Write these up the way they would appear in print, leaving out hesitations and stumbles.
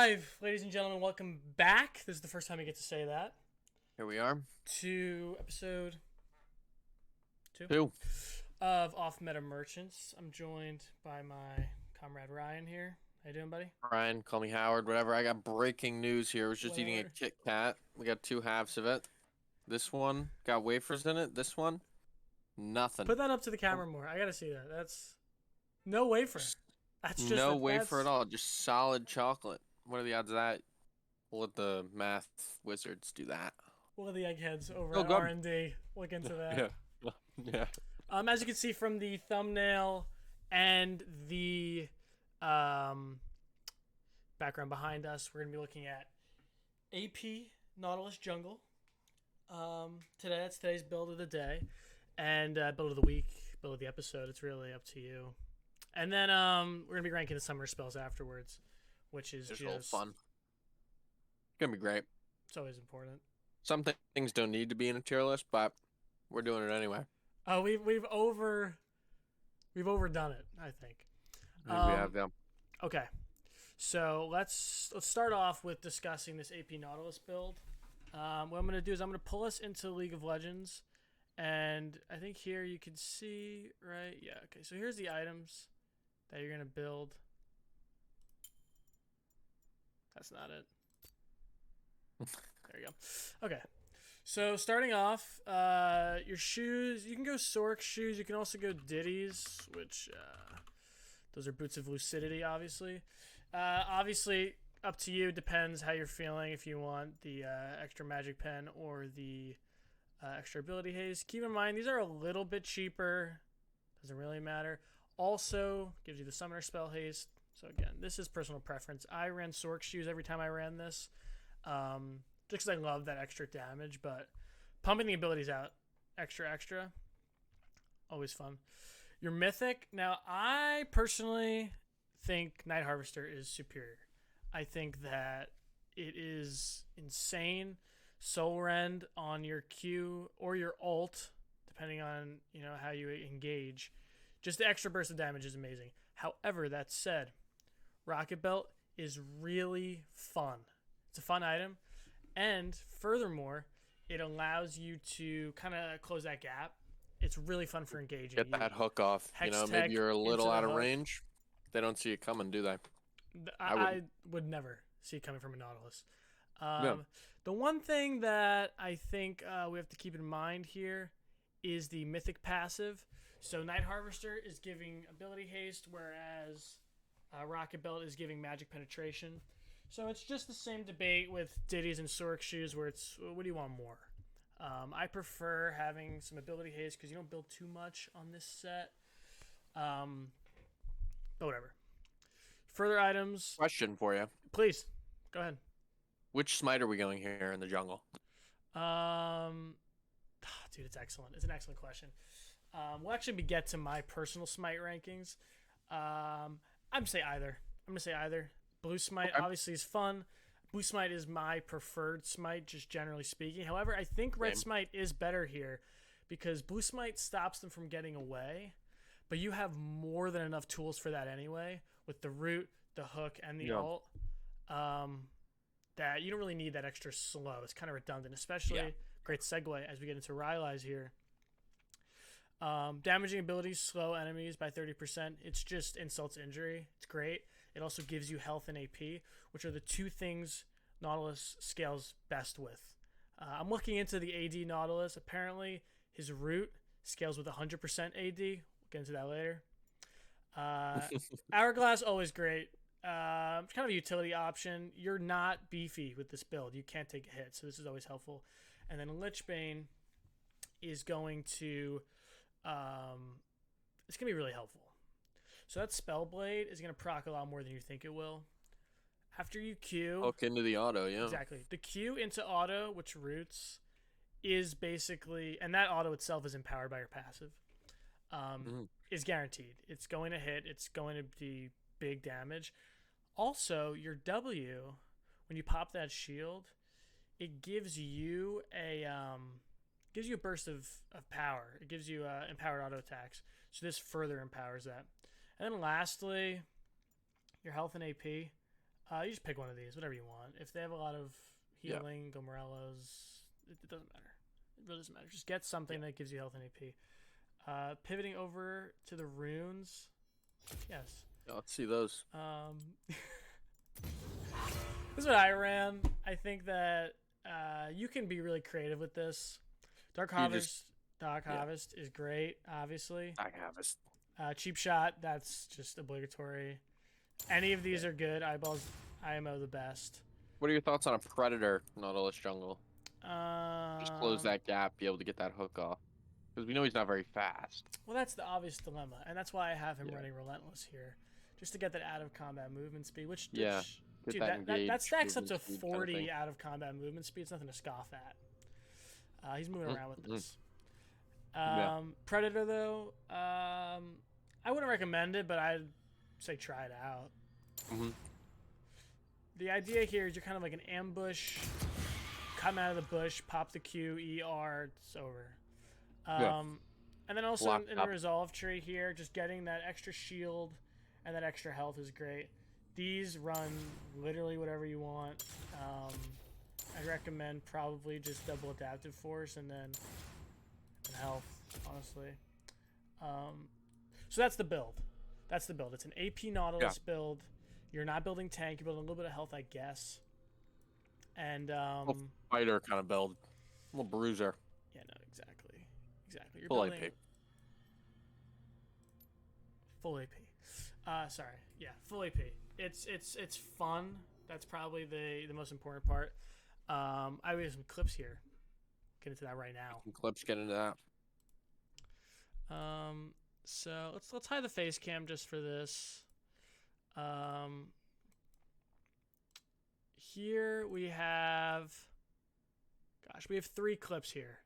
live, ladies and gentlemen. Welcome back. This is the first time I get to say that. Here we are. To episode 2 Two. of Off Meta Merchants. I'm joined by my comrade Ryan here. How you doing, buddy? Ryan, call me Howard, whatever. I got breaking news here. I was just eating a Whatever. Kit Kat. We got two halves of it. This one got wafers in it. This one, nothing. Put that up to the camera more. I gotta see that. That's no wafer. Just That's just no that. wafer at That's all. Just solid chocolate. What are the odds of that? We'll let the math wizards do that. one of the eggheads over Oh, at good. R&D. Look into that. Yeah. Yeah. As you can see from the thumbnail and the background behind us, we're going to be looking at AP Nautilus Jungle. That's today's build of the day, and build of the week, build of the episode. It's really up to you. And then we're going to be ranking the summoner spells afterwards, which is Just all just fun. Gonna be great. It's always important. Some things don't need to be in a tier list, but we're doing it anyway. Oh, we've overdone it, I think. We have them. Okay, so let's start off with discussing this AP Nautilus build. What I'm going to do is I'm going to pull us into League of Legends, and I think here you can see, right? Yeah, okay, so here's the items that you're going to build. That's not it. There you go. Okay, so starting off, your shoes, you can go Sork shoes, you can also go Ditties, which... those are boots of lucidity, obviously. Obviously, up to you. Depends how you're feeling. If you want the extra magic pen or the extra ability haze. Keep in mind, these are a little bit cheaper. Doesn't really matter. Also, gives you the summoner spell haste. So again, this is personal preference. I ran Sork shoes every time I ran this. Just because I love that extra damage. But pumping the abilities out extra. Always fun. Your mythic. Now, I personally think Night Harvester is superior. I think that it is insane. Soul Rend on your Q or your ult, depending on how you engage. Just the extra burst of damage is amazing. However, that said, Rocket Belt is really fun. It's a fun item. And furthermore, it allows you to kind of close that gap. It's really fun for engaging. Get that hook off. Maybe you're a little out of range. They don't see it coming, do they? I would never see it coming from a Nautilus. Yeah. The one thing that I think we have to keep in mind here is the Mythic passive. So Night Harvester is giving ability haste, whereas Rocket Belt is giving magic penetration. So it's just the same debate with Ditties and Sork shoes, where it's what do you want more? I prefer having some ability haste because you don't build too much on this set. But whatever. Further items. Question for you. Please, go ahead. Which smite are we going here in the jungle? Dude, it's excellent. It's an excellent question. We'll actually get to my personal smite rankings. I'm gonna say either. Blue smite obviously is fun. Blue smite is my preferred smite, just generally speaking. However, I think red smite is better here because blue smite stops them from getting away, but you have more than enough tools for that anyway with the root, the hook, and the ult. That you don't really need that extra slow. It's kind of redundant, especially great segue as we get into Rylai's here. Damaging abilities slow enemies by 30%. It's just insults injury. It's great. It also gives you health and AP, which are the two things Nautilus scales best with. I'm looking into the AD Nautilus. Apparently, his root scales with 100% AD. We'll get into that later. Hourglass, always great. Kind of a utility option. You're not beefy with this build. You can't take a hit, so this is always helpful. And then Lichbane is going to... it's going to be really helpful. So that Spellblade is going to proc a lot more than you think it will. After you Q... Hook into the auto, yeah. Exactly. The Q into auto, which roots, is basically... And that auto itself is empowered by your passive. Is guaranteed. It's going to hit. It's going to be big damage. Also, your W, when you pop that shield, it gives you a burst of power. It gives you empowered auto attacks. So this further empowers that. And then lastly, your health and AP. You just pick one of these, whatever you want. If they have a lot of Yeah. healing, go Morello's. It doesn't matter. It really doesn't matter. Just get something that gives you health and AP. Pivoting over to the runes. Yes. Yeah, let's see those. This is what I ran. I think that you can be really creative with this. Dark Harvest is great, obviously. I have this. Cheap Shot, that's just obligatory. Any of these are good. Eyeballs, IMO the best. What are your thoughts on a Predator Nautilus Jungle? Just close that gap, be able to get that hook off. Because we know he's not very fast. Well, that's the obvious dilemma, and that's why I have him running Relentless here. Just to get that out-of-combat movement speed, which dude, that stacks up to 40 kind of out-of-combat movement speed. It's nothing to scoff at. He's moving around with this. Predator, though, I wouldn't recommend it, but I'd say try it out. The idea here is you're kind of like an ambush, come out of the bush, pop the Q, ER, it's over. And then also in the resolve tree here, just getting that extra shield and that extra health is great. These run literally whatever you want. I'd recommend probably just double adaptive force and then health, honestly. So that's the build. That's the build. It's an AP Nautilus build. You're not building tank. You're building a little bit of health, I guess. And fighter kind of build, a little bruiser. Yeah, no, exactly. You're Full building AP. Full AP. Sorry. Yeah, full AP. It's fun. That's probably the most important part. I have some clips here. Get into that right now. Clips, get into that. So let's hide the face cam just for this. Here we have, we have 3 clips here.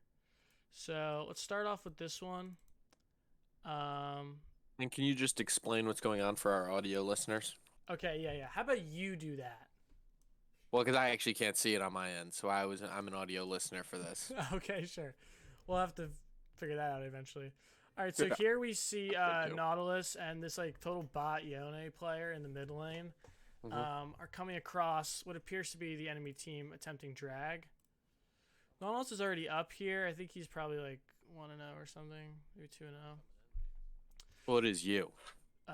So let's start off with this one. And can you just explain what's going on for our audio listeners? Okay, yeah. How about you do that? Well, because I actually can't see it on my end, so I'm an audio listener for this. Okay, sure. We'll have to figure that out eventually. All right, so here we see Nautilus and this like total bot Yone player in the mid lane are coming across what appears to be the enemy team attempting drag. Nautilus is already up here. I think he's probably like 1-0 or something, maybe 2-0. Well, it is you.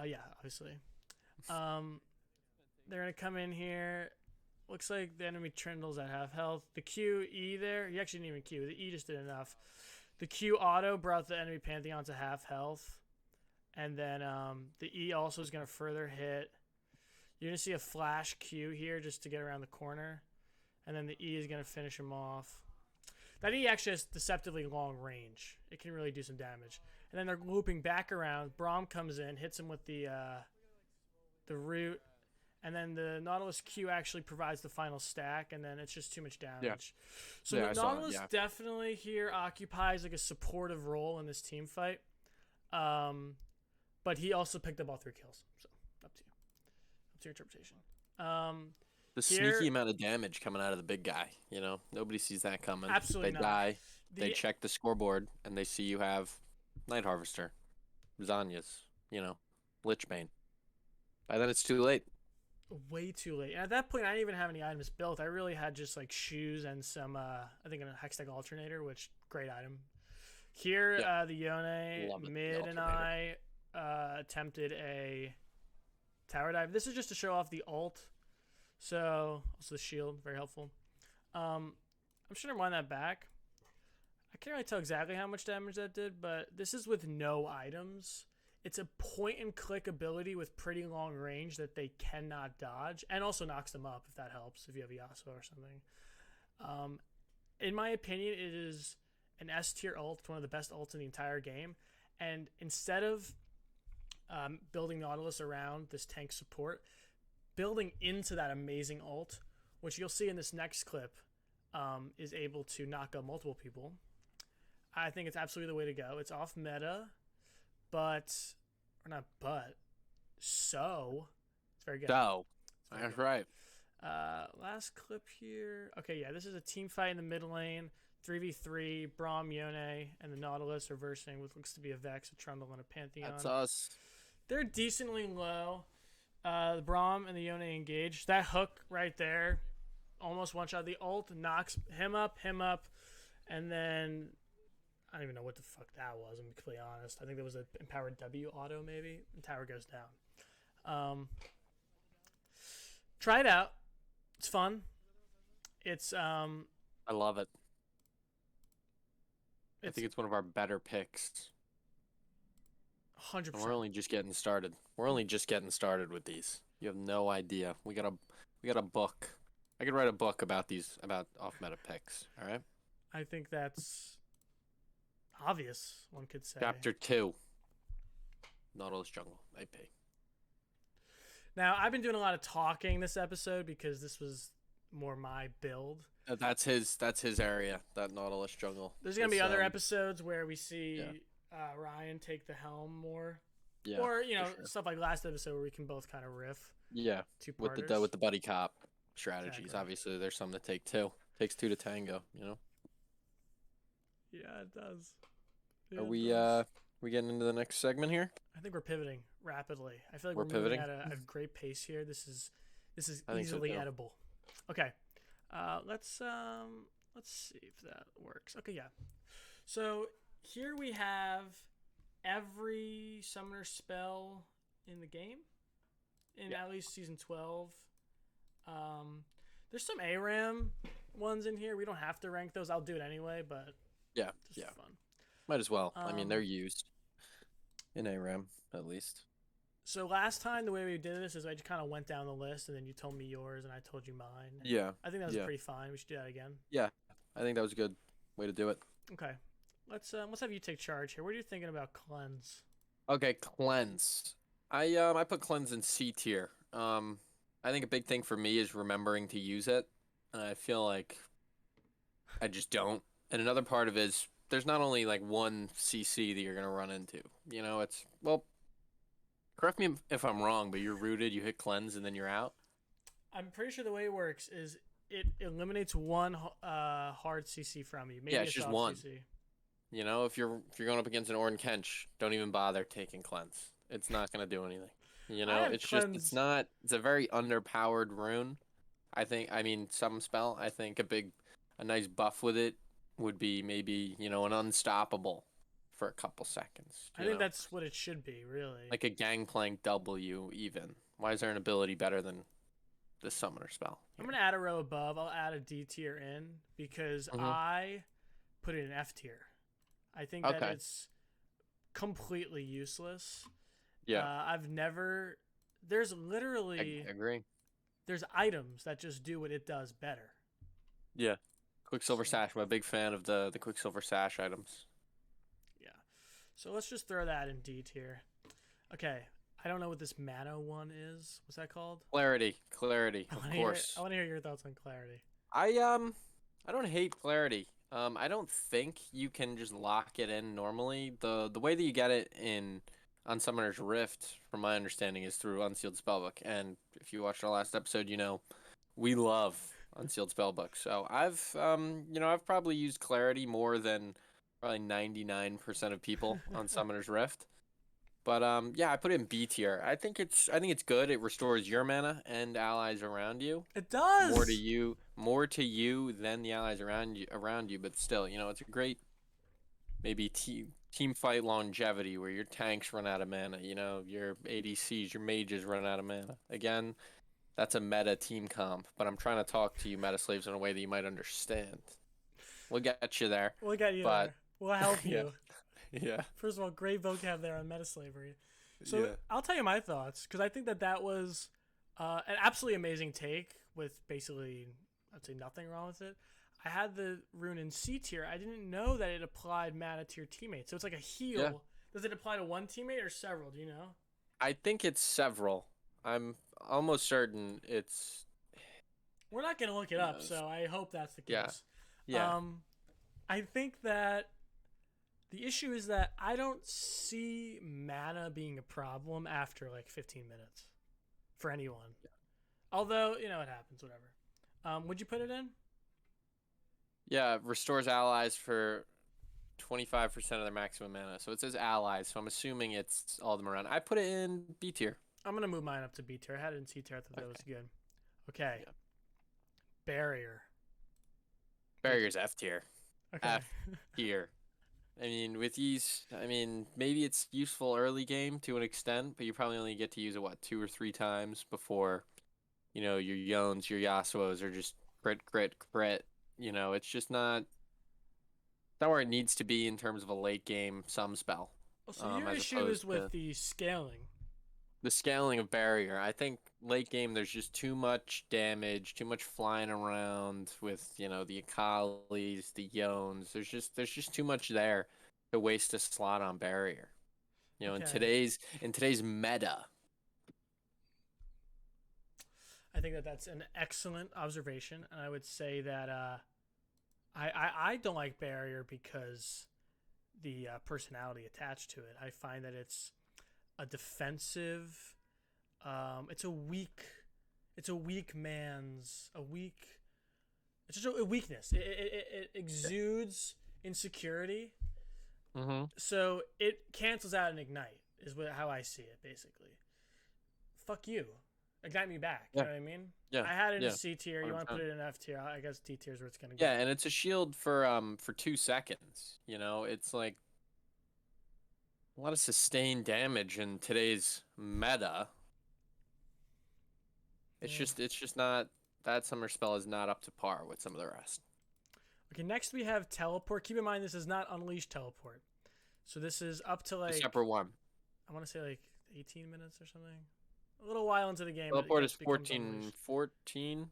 Yeah, obviously. They're gonna come in here. Looks like the enemy Trindle's at half health. The Q E there, he actually didn't even Q. The E just did enough. The Q auto brought the enemy Pantheon to half health. And then the E also is going to further hit. You're going to see a flash Q here just to get around the corner. And then the E is going to finish him off. That E actually has deceptively long range. It can really do some damage. And then they're looping back around. Braum comes in, hits him with the root. And then the Nautilus Q actually provides the final stack, and then it's just too much damage. Yeah. So the Nautilus definitely here occupies like a supportive role in this team fight. But he also picked up all 3 kills. So up to you. Up to your interpretation. The sneaky amount of damage coming out of the big guy, you know? Nobody sees that coming. Absolutely not. They die, they check the scoreboard, and they see you have Night Harvester, Zanya's, Lichbane. By then it's too late. Way too late. And at that point, I didn't even have any items built. I really had just like shoes and some, I think, a Hextech alternator, which great item. Here, the Yone mid and I attempted a tower dive. This is just to show off the ult. So also the shield, very helpful. I'm just gonna wind that back. I can't really tell exactly how much damage that did, but this is with no items. It's a point-and-click ability with pretty long range that they cannot dodge, and also knocks them up if that helps, if you have Yasuo or something. In my opinion, it is an S-tier ult. It's one of the best ults in the entire game. And instead of building Nautilus around this tank support, building into that amazing ult, which you'll see in this next clip, is able to knock up multiple people. I think it's absolutely the way to go. It's off meta. It's very good. That's right. Last clip here. Okay, yeah, this is a team fight in the mid lane. 3v3, Braum, Yone, and the Nautilus are versing with looks to be a Vex, a Trundle, and a Pantheon. That's us. They're decently low. The Braum and the Yone engage. That hook right there, almost one shot. The ult knocks him up, and then I don't even know what the fuck that was. I'm completely honest. I think there was an empowered W auto maybe, and tower goes down. Try it out. It's fun. It's I love it. I think it's one of our better picks. 100%. And we're only just getting started. We're only just getting started with these. You have no idea. We got a book. I could write a book about off meta picks. All right. I think that's obvious. One could say. Chapter 2. Nautilus Jungle. AP. Now I've been doing a lot of talking this episode because this was more my build. That's his area. That Nautilus Jungle. There's gonna be other episodes where we see Ryan take the helm more. Yeah. Or stuff like last episode where we can both kind of riff. Yeah. With the buddy cop strategies. Exactly. Obviously, there's some that take two. Takes two to tango. Yeah, it does. Are we getting into the next segment here? I think we're pivoting rapidly. I feel like we're moving pivoting at a great pace here. This is so easily too. edible. Okay. Let's see if that works. Okay, yeah. So here we have every summoner spell in the game in at least season 12. There's some ARAM ones in here. We don't have to rank those. I'll do it anyway, but just fun. Might as well. I mean, they're used in ARAM at least. So last time the way we did this is I just kind of went down the list and then you told me yours and I told you mine. Yeah. I think that was pretty fine. We should do that again. Yeah, I think that was a good way to do it. Okay. Let's have you take charge here. What are you thinking about cleanse? Okay, cleanse. I put cleanse in C tier. I think a big thing for me is remembering to use it. And I feel like I just don't. And another part of it is there's not only like one CC that you're gonna run into. It's correct me if I'm wrong, but you're rooted, you hit cleanse, and then you're out. I'm pretty sure the way it works is it eliminates one hard CC from you. Maybe it's just one. CC. If you're going up against an Orin Kench, don't even bother taking cleanse. It's not gonna do anything. It's a very underpowered rune. I mean some spell. I think a nice buff with it would be maybe, an unstoppable for a couple seconds. I think that's what it should be, really. Like a Gangplank W even. Why is there an ability better than the summoner spell? I'm going to add a row above. I'll add a D tier in because I put it in F tier. I think that it's completely useless. Yeah. There's literally... I agree. There's items that just do what it does better. Yeah. Quicksilver Sash. I'm a big fan of the Quicksilver Sash items. Yeah. So let's just throw that in D tier. Okay. I don't know what this mana one is. What's that called? Clarity. Of course. I want to hear your thoughts on Clarity. I don't hate Clarity. I don't think you can just lock it in normally. The way that you get it on Summoner's Rift, from my understanding, is through Unsealed Spellbook. And if you watched our last episode, we love Unsealed Spellbook. So I've probably used Clarity more than probably 99% of people on Summoner's Rift. But I put it in B tier. I think it's good. It restores your mana and allies around you. It does more to you than the allies around you. But still, it's a great maybe team fight longevity where your tanks run out of mana. Your ADCs, your mages run out of mana. Again, that's a meta team comp. But I'm trying to talk to you meta slaves in a way that you might understand. We'll get you there. We'll get you there. We'll help you. Yeah. First of all, great vocab there on meta slavery. So I'll tell you my thoughts because I think that was an absolutely amazing take with basically, I'd say nothing wrong with it. I had the rune in C tier. I didn't know that it applied mana to your teammates. So it's like a heal. Yeah. Does it apply to one teammate or several? Do you know? I think it's several. I'm almost certain it's... We're not going to look it up, so I hope that's the case. Yeah. I think that the issue is that I don't see mana being a problem after like 15 minutes for anyone. Yeah. Although, it happens, whatever. Would you put it in? Yeah, restores allies for 25% of their maximum mana. So it says allies, so I'm assuming it's all of them around. I put it in B tier. I'm gonna move mine up to B tier. I had it in C tier. I thought that was good. Okay. Yeah. Barrier. Barrier's F tier. Okay. F tier. I mean, with these, I mean, maybe it's useful early game to an extent, but you probably only get to use it, what, 2 or 3 times before, your Yones, your Yasuos are just crit, crit, crit. It's just not where it needs to be in terms of a late game sum spell. So your As issue is opposed with to the scaling. the scaling of barrier. I think late game there's just too much damage, too much flying around with the Akalis, the Yones. There's just too much there to waste a slot on barrier. Okay. In today's meta. I think that that's an excellent observation, and I would say that I don't like barrier because the personality attached to it. I find that it's a defensive. It's a weak man's a weak. It's just a weakness. It exudes insecurity. Mm-hmm. So it cancels out an ignite. Is how I see it basically. Fuck you. Ignite me back. You know what I mean? Yeah. I had it in yeah. a C tier. You want to 100%. put it in F tier? I guess D tier is where it's gonna go. Yeah, and it's a shield for 2 seconds. It's like a lot of sustained damage in today's meta. It's just not that summer spell is not up to par with some of the rest. Okay, next we have teleport. Keep in mind this is not unleashed teleport. So this is up to A like separate one. I want to say like 18 minutes or something. A little while into the game. Teleport is becomes 14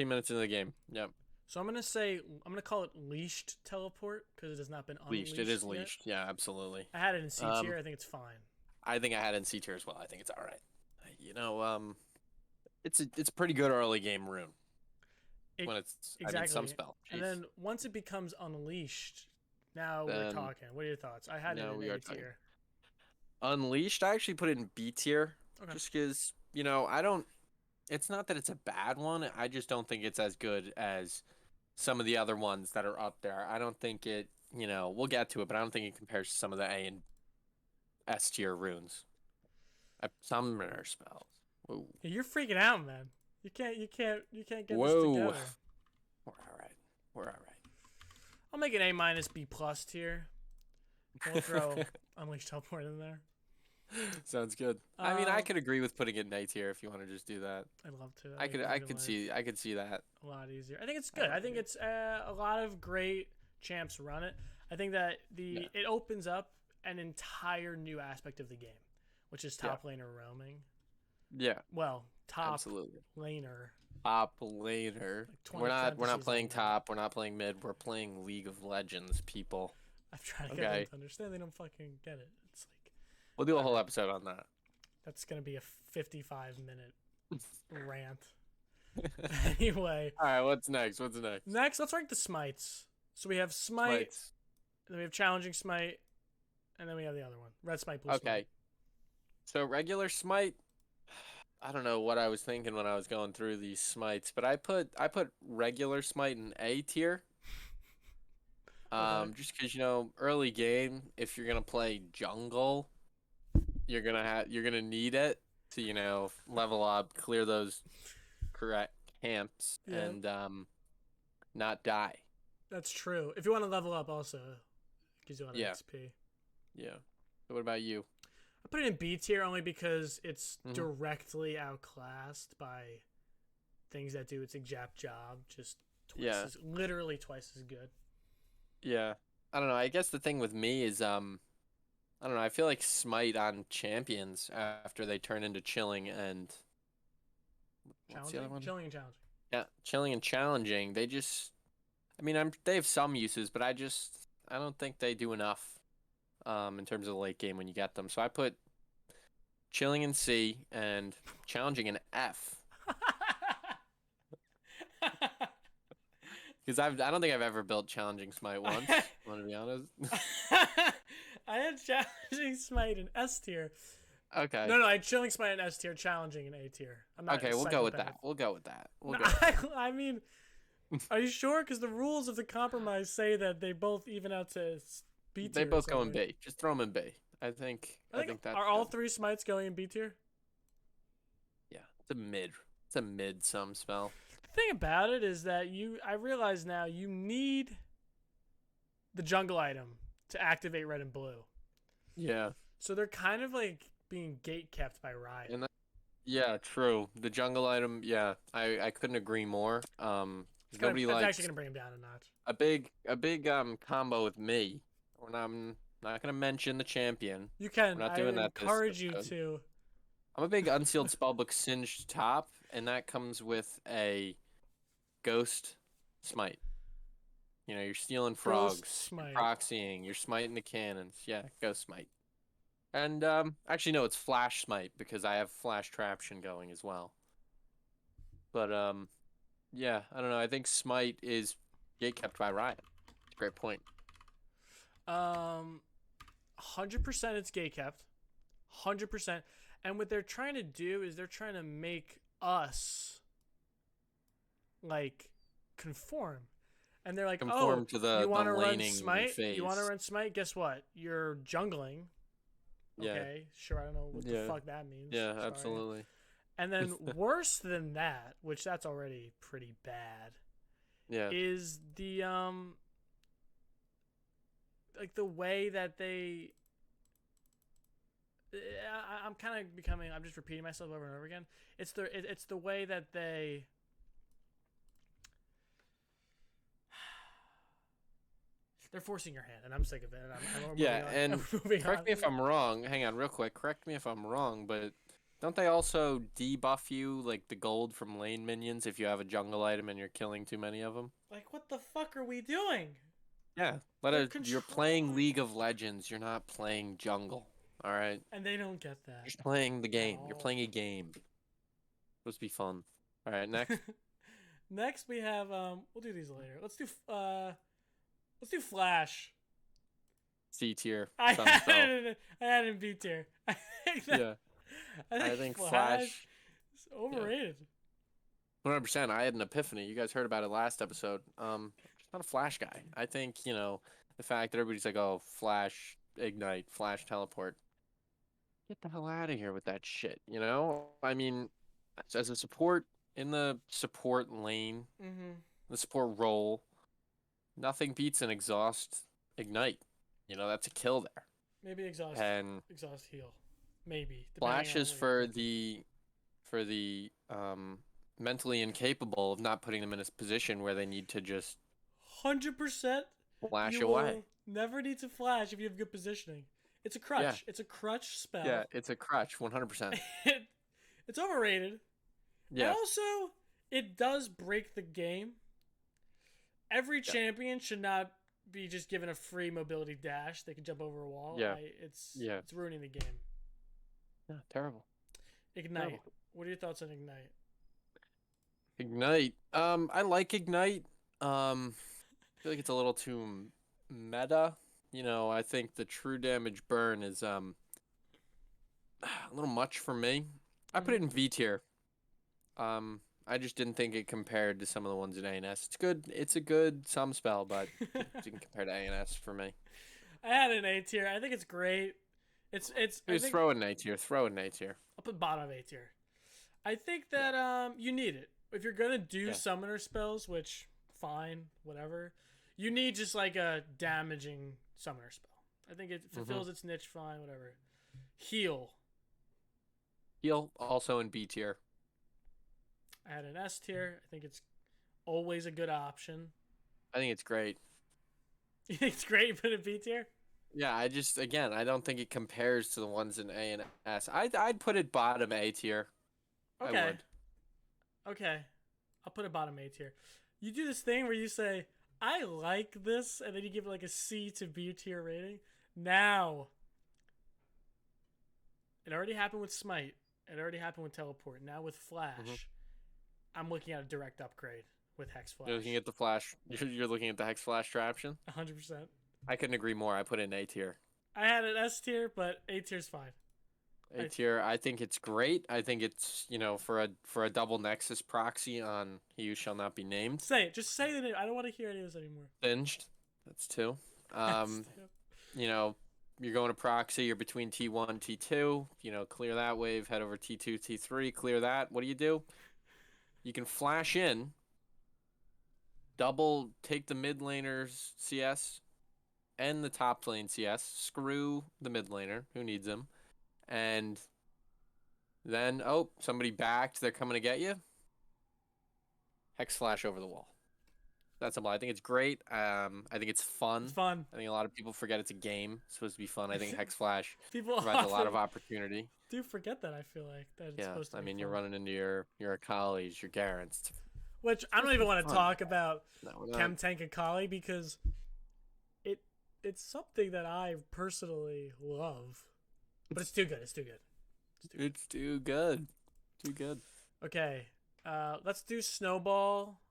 minutes into the game. Yep. So I'm gonna call it leashed teleport because it has not been unleashed. Leashed. It is yet. leashed. Yeah, absolutely. I had it in C tier. I think it's fine. I think I had it in C tier as well. I think it's all right. It's a pretty good early game rune. When it's exactly some spell. Jeez. And then once it becomes unleashed, now we're talking. What are your thoughts? I had it in A tier. Unleashed, I actually put it in B tier. Okay. Just because, I don't. It's not that it's a bad one. I just don't think it's as good as some of the other ones that are up there. I don't think it. We'll get to it, but I don't think it compares to some of the A and S tier runes. Summoner spells. Whoa. Yeah, you're freaking out, man. You can't get this together. We're all right. I'll make an A- B+ tier. We'll throw Unleashed Teleport in there. Sounds good. I mean, I could agree with putting it in A tier if you want to just do that. I'd love to. I could see that. A lot easier. I think it's good. I think it's a lot of great champs run it. I think that it opens up an entire new aspect of the game, which is top laner roaming. Yeah. Well, top Absolutely. laner. Top laner. Like we're not playing top. We're not playing mid. We're playing League of Legends, people. I've tried to get them to understand. They don't fucking get it. It's like we'll do a whole episode on that. That's gonna be a 55-minute rant. Anyway. All right. What's next? Next, let's rank the smites. So we have smite, and then we have challenging smite, and then we have the other one, red smite, blue smite. Okay. So regular smite. I don't know what I was thinking when I was going through these smites, but I put regular smite in A tier. Just because early game, if you're gonna play jungle, you're gonna need it to level up, clear those correct camps, and not die. That's true. If you want to level up, also it gives you a lot of XP. Yeah. So what about you? I put it in B tier only because it's directly outclassed by things that do its exact job, just literally twice as good. Yeah. I don't know. I guess the thing with me is I don't know. I feel like smite on champions after they turn into chilling and what's the other one? Chilling and challenging. Yeah, chilling and challenging. They just they have some uses, but I don't think they do enough in terms of the late game when you get them. So I put chilling in C and challenging in F. Because I don't think I've ever built challenging smite once. I want to be honest. I had challenging smite in S tier. Okay. No, I had chilling smite in S tier, challenging in A tier. I'm not okay, we'll go with that. I mean, are you sure? Because the rules of the compromise say that they both even out to B tier. They both go in B. Just throw them in B. I think that's are all good. 3 smites going in B tier? Yeah, it's a mid. It's a mid some spell. The thing about it is that I realize now you need the jungle item to activate red and blue. Yeah, So they're kind of like being gate kept by Riot. and yeah, true. The jungle item. Yeah, I couldn't agree more. Nobody That's actually likes gonna bring him down a notch. a big combo with me. When I'm not gonna mention the champion. You We're can. not I doing that this encourage you episode. to. I'm a big unsealed spellbook singed top, and that comes with a ghost smite. You know, you're stealing Ghost frogs, you're smite. proxying, you're smiting the cannons. Yeah, ghost smite. And actually no, it's flash smite because I have flash traption going as well. But yeah, I don't know. I think smite is gatekept by Riot. Great point. 100% it's gate kept. 100%. And what they're trying to do is they're trying to make us like conform. And they're like, Conform oh, to you the want to run laning smite? phase. You want to run smite? Guess what? You're jungling. Yeah. Okay, sure. I don't know what the fuck that means. Yeah, Sorry. absolutely. And then worse than that, which that's already pretty bad, Yeah. is the like the way that they. I'm kind of becoming. I'm just repeating myself over and over again. It's the way that they. They're forcing your hand, and I'm sick of it. And I'm Yeah, and correct me on. if I'm wrong. Hang on, real quick. Correct me if I'm wrong, but don't they also debuff you like the gold from lane minions if you have a jungle item and you're killing too many of them? Like, what the fuck are we doing? Yeah, you're playing League of Legends. You're not playing jungle. All right. And they don't get that. You're playing the game. You're all. playing a game. It's supposed to be fun. All right, next. Next we have we'll do these later. Let's do Flash. C tier. I had it in B tier. Yeah. I think Flash is overrated. 100%. I had an epiphany. You guys heard about it last episode. Just not a Flash guy. I think, the fact that everybody's like, oh, Flash Ignite, Flash Teleport. Get the hell out of here with that shit, I mean, as a support in the support lane, the support role, nothing beats an exhaust Ignite. That's a kill there. Maybe exhaust heal. Maybe. Flash is for the mentally incapable of not putting them in a position where they need to just 100% flash you away. Will never need to flash if you have good positioning. It's a crutch. Yeah. It's a crutch spell. Yeah, it's a crutch, 100%. It's overrated. Yeah. And also, it does break the game. Every champion should not be just given a free mobility dash. They can jump over a wall. Yeah. It's ruining the game. Yeah, terrible. Ignite. Terrible. What are your thoughts on Ignite? Ignite. I like Ignite. I feel like it's a little too meta. I think the true damage burn is a little much for me. I put it in V tier. I just didn't think it compared to some of the ones in A&S. It's good. It's a good some spell, but it didn't compare to A&S for me. I had an A tier. I think it's great. It's throw in A tier. Throw in A tier. I'll put bottom of A tier. I think that you need it. If you're gonna do summoner spells, which fine, whatever, you need just like a damaging summoner spell. I think it fulfills its niche fine, whatever. Heal. Heal also in B tier. I had an S tier. I think it's always a good option. I think it's great. You think it's great you put it in B tier? Yeah, I don't think it compares to the ones in A and S. I'd put it bottom A tier. Okay. I would. Okay. I'll put it bottom A tier. You do this thing where you say, I like this, and then you give it like a C to B tier rating. Now, it already happened with Smite. It already happened with Teleport. Now with Flash, I'm looking at a direct upgrade with Hex Flash. You're looking at the Flash. You're looking at the Hex Flash Traption? 100%. I couldn't agree more. I put it in A tier. I had an S tier, but A tier's fine. A tier. I think it's great. I think it's for a double Nexus proxy on He Who Shall Not Be Named. Say it. Just say the name. I don't want to hear any of this anymore. Singed. That's 2. you're going to proxy, you're between T1, T2, you know, clear that wave, head over T2, T3, clear that. What do? You can flash in, double take the mid laner's CS and the top lane CS, screw the mid laner, who needs him, and then, oh, somebody backed, they're coming to get you. Hex flash over the wall. That's simple. I think it's great. I think it's fun. It's fun. I think a lot of people forget it's a game. It's supposed to be fun. I think Hex Flash People provides a lot often of opportunity. do forget that. I feel like that it's supposed to be mean, fun. you're running into your Akalis, your Garants. Which I don't even want to fun. talk about No, Chem Tank Akali because it's something that I personally love. But it's too good. It's too good. It's too good. Too good. Okay. Let's do Snowball.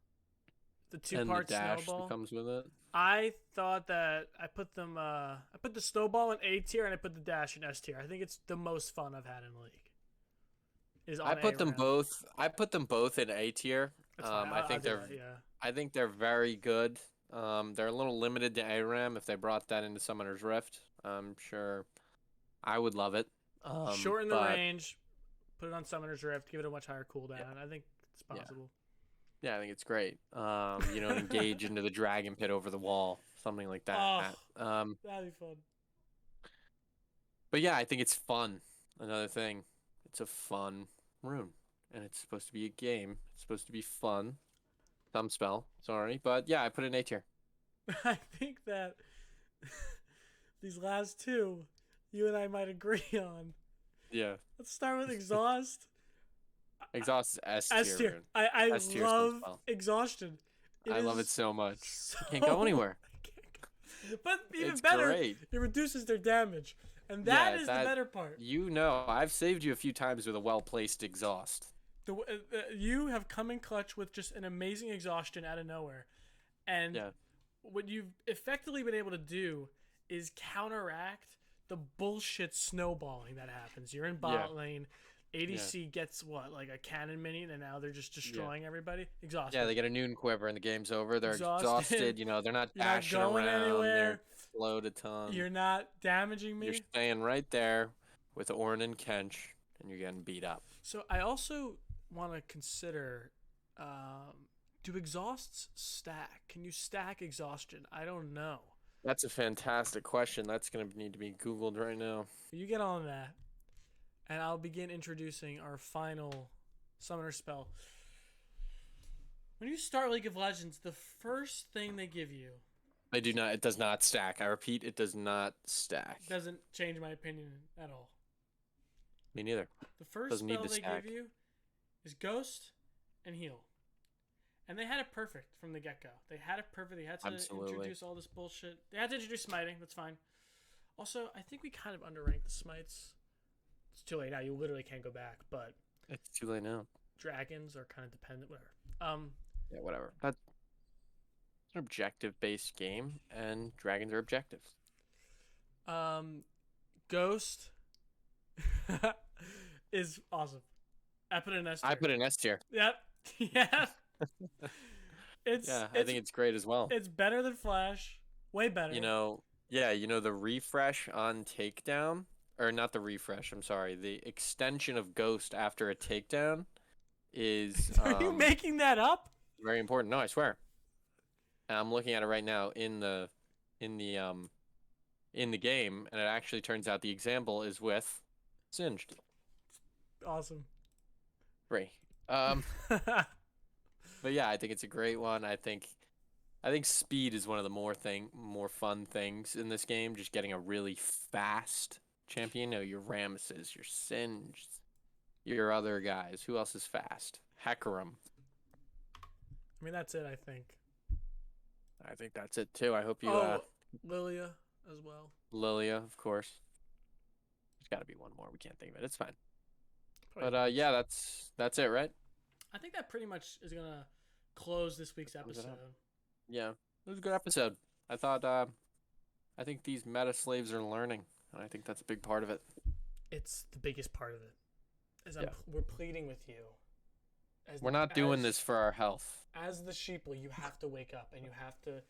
The two-part dash Snowball that comes with it. I thought that I put them. I put the Snowball in A tier and I put the dash in S tier. I think it's the most fun I've had in the league. I put them both. I put them both in A tier. I think they're very good. They're a little limited to ARAM. If they brought that into Summoner's Rift, I'm sure I would love it. Shorten the range, put it on Summoner's Rift, give it a much higher cooldown. Yeah. I think it's possible. Yeah, I think it's great. Engage into the dragon pit over the wall, something like that. That'd be fun. But yeah, I think it's fun. Another thing, it's a fun rune, and it's supposed to be a game. It's supposed to be fun. Thumb spell, sorry, but yeah, I put it in A tier. I think that these last two, you and I might agree on. Yeah. Let's start with Exhaust. Exhaust is S tier. S tier. I love Exhaustion. I love it so much. Can't go anywhere. But even it's better, great. It reduces their damage. And that is the better part. You know, I've saved you a few times with a well-placed exhaust. You have come in clutch with just an amazing exhaustion out of nowhere. And what you've effectively been able to do is counteract the bullshit snowballing that happens. You're in bot lane. ADC gets what, like a cannon minion, and now they're just destroying everybody. Exhausted. Yeah, they get a noon quiver and the game's over. They're exhausted. You know, they're not dashing not going around. Anywhere. They're float a ton. You're not damaging me. You're staying right there with Ornn and Kench, and you're getting beat up. So I also want to consider, do exhausts stack? Can you stack exhaustion? I don't know. That's a fantastic question. That's going to need to be Googled right now. You get on that. And I'll begin introducing our final summoner spell. When you start League of Legends, the first thing they give you... They do not. It does not stack. I repeat, it does not stack. Doesn't change my opinion at all. Me neither. The first spell they give you is Ghost and Heal. And they had it perfect from the get-go. They had it perfect. They had to introduce all this bullshit. They had to introduce smiting. That's fine. Also, I think we kind of underranked the smites. It's too late now. You literally can't go back, but it's too late now. Dragons are kind of dependent. Whatever. Yeah, whatever. That's an objective-based game, and dragons are objectives. Ghost is awesome. I put it in S tier. I put it in S tier. Yep. Yeah. I think it's great as well. It's better than Flash. Way better. The refresh on takedown. Or not the refresh, I'm sorry. The extension of Ghost after a takedown is... Are you making that up? Very important. No, I swear. And I'm looking at it right now in the game, and it actually turns out the example is with Singed. Awesome. Great. But yeah, I think it's a great one. I think speed is one of the more fun things in this game. Just getting a really fast champion. Your Ramesses, your Singed, your other guys. Who else is fast? Hecarim. I mean, that's it, I think. I think that's it, too. I hope you... Lilia as well. Lilia, of course. There's got to be one more. We can't think of it. It's fine. But, yeah, that's it, right? I think that pretty much is going to close this week's episode. Yeah, it was a good episode. I think these meta slaves are learning. And I think that's a big part of it. It's the biggest part of it. We're pleading with you. We're not doing this for our health. As the sheeple, you have to wake up and you have to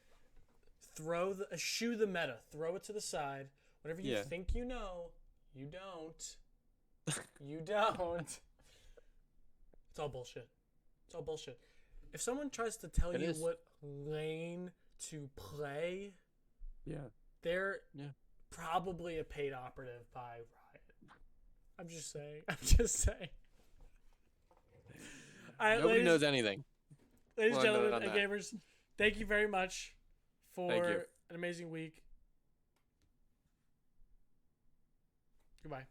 eschew the meta. Throw it to the side. Whatever you Yeah. think you know, you don't. You don't. It's all bullshit. It's all bullshit. If someone tries to tell It you is. what lane to play, Yeah. they're Yeah. probably a paid operative by Riot. I'm just saying. I'm just saying. All right, Nobody knows anything. ladies and Well, note gentlemen, on and that. gamers, thank you very much Thank you. for an amazing week. Goodbye.